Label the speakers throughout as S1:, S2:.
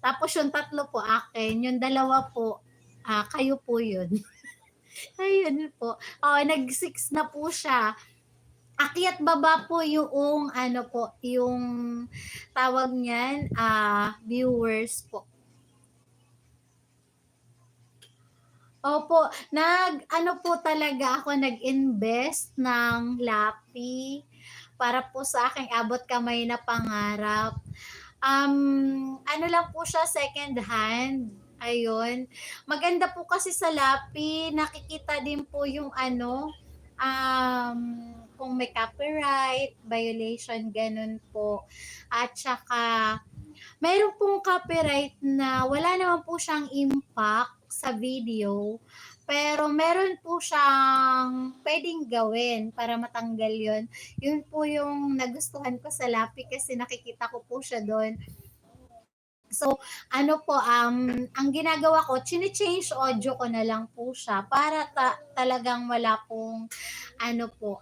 S1: Tapos yung 3 po akin, yung 2 po, kayo po yun. Ayun po. Oo, nag-6 na po siya. Akyat baba po yung ano po, yung tawag niyan, viewers po. Opo, nag-ano po talaga ako, nag-invest ng Lapi para po sa aking abot kamay na pangarap. Ano lang po siya, second hand. Ayun. Maganda po kasi sa Lapi, nakikita din po yung ano, um, kung may copyright, violation, ganun po. At saka, mayroon pong copyright na wala naman po siyang impact sa video, pero meron po siyang pwedeng gawin para matanggal yon. Yun po yung nagustuhan ko sa Lapi kasi nakikita ko po siya doon. So, ano po, ang ginagawa ko, chine-change audio ko na lang po siya para talagang wala pong, ano po,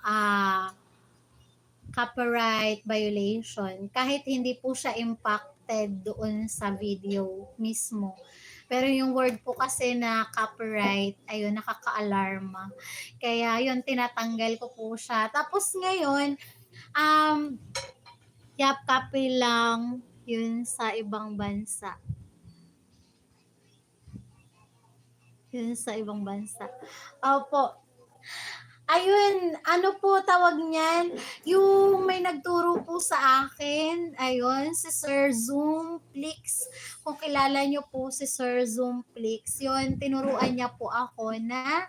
S1: copyright violation. Kahit hindi po siya impacted doon sa video mismo. Pero yung word po kasi na copyright, ayun, nakaka-alarma. Kaya yun, tinatanggal ko po siya. Tapos ngayon, yap, copy lang yun sa ibang bansa. Yun sa ibang bansa. Opo. Ayun, ano po tawag niyan? Yung may nagturo po sa akin, ayun, si Sir Zoomplix. Kung kilala niyo po si Sir Zoomplix, yun, tinuruan niya po ako na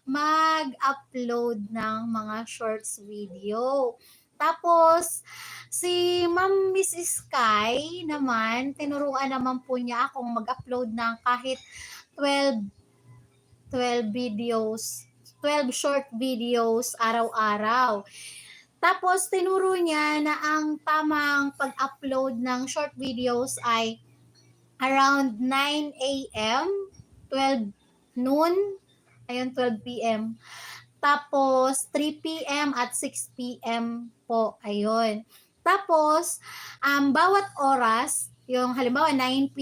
S1: mag-upload ng mga shorts video. Tapos, si Ma'am Miss Sky naman, tinuruan naman po niya akong mag-upload ng kahit 12 12 videos, 12 short videos araw-araw. Tapos tinuro niya na ang tamang pag-upload ng short videos ay around 9 a.m., 12 noon, ayun 12 p.m. Tapos 3 p.m. at 6 p.m. po, ayun. Tapos bawat oras, yung halimbawa 9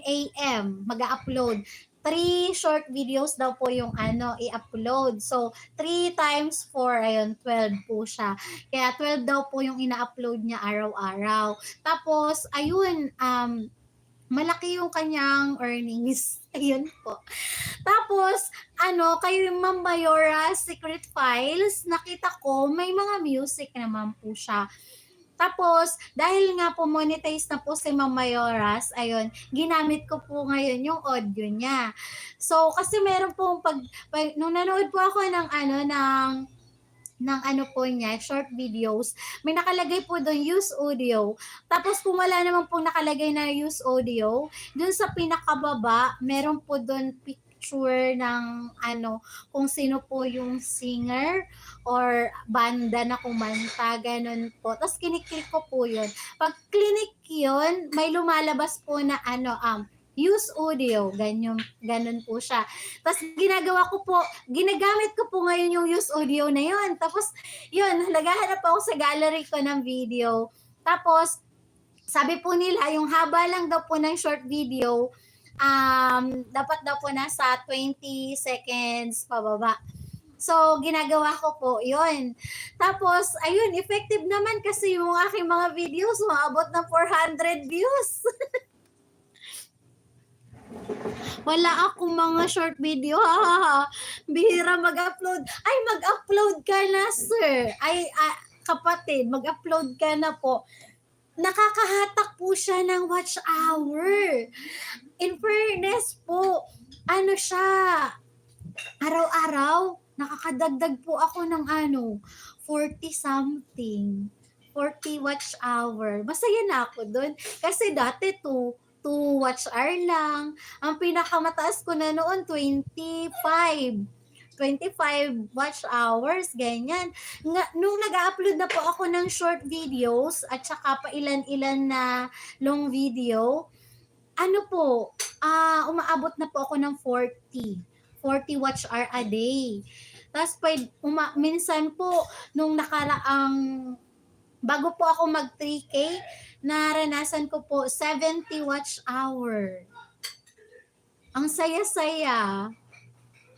S1: a.m. mag-upload, 3 short videos daw po yung i-upload. So, 3 times 4, ayun, 12 po siya. Kaya 12 daw po yung ina-upload niya araw-araw. Tapos, ayun, malaki yung kanyang earnings. Ayun po. Tapos, kay Ma'am Mayora Secret Files, nakita ko may mga music naman po siya. Tapos, dahil nga po monetize na po si Ma'am Mayoras, ayun, ginamit ko po ngayon yung audio niya. So, kasi meron pong nung nanood po ako ng po niya, short videos, may nakalagay po doon, use audio. Tapos kung wala naman pong nakalagay na use audio, doon sa pinakababa, meron po doon picture ng kung sino po yung singer or banda na kumanta, ganun po. Tapos kiniklik ko po yun. Pag click yun, may lumalabas po na use audio, ganun po siya. Tapos ginagamit ko po ngayon yung use audio na yun. Tapos, yun, naghahanap ako sa gallery ko ng video. Tapos, sabi po nila, yung haba lang daw po ng short video, dapat daw po nasa 20 seconds pababa. So, ginagawa ko po, yun. Tapos, ayun, effective naman kasi yung aking mga videos, maabot ng 400 views. Wala akong mga short video, bihira mag-upload. Ay, mag-upload ka na, sir. Ay, kapatid, mag-upload ka na po. Nakakahatak po siya ng watch hour. In fairness po, siya, araw-araw, nakakadagdag po ako ng 40 something. 40 watch hour. Masaya na ako doon. Kasi dati 2 watch hour lang. Ang pinakamataas ko na noon, 25 watch hours, ganyan. Nung nag-upload na po ako ng short videos at saka pa ilan-ilan na long video, umaabot na po ako ng 40 watch hour a day. Tapos minsan po, nung nakaraang Bago po ako mag 3K, naranasan ko po 70 watch hour. Ang saya-saya.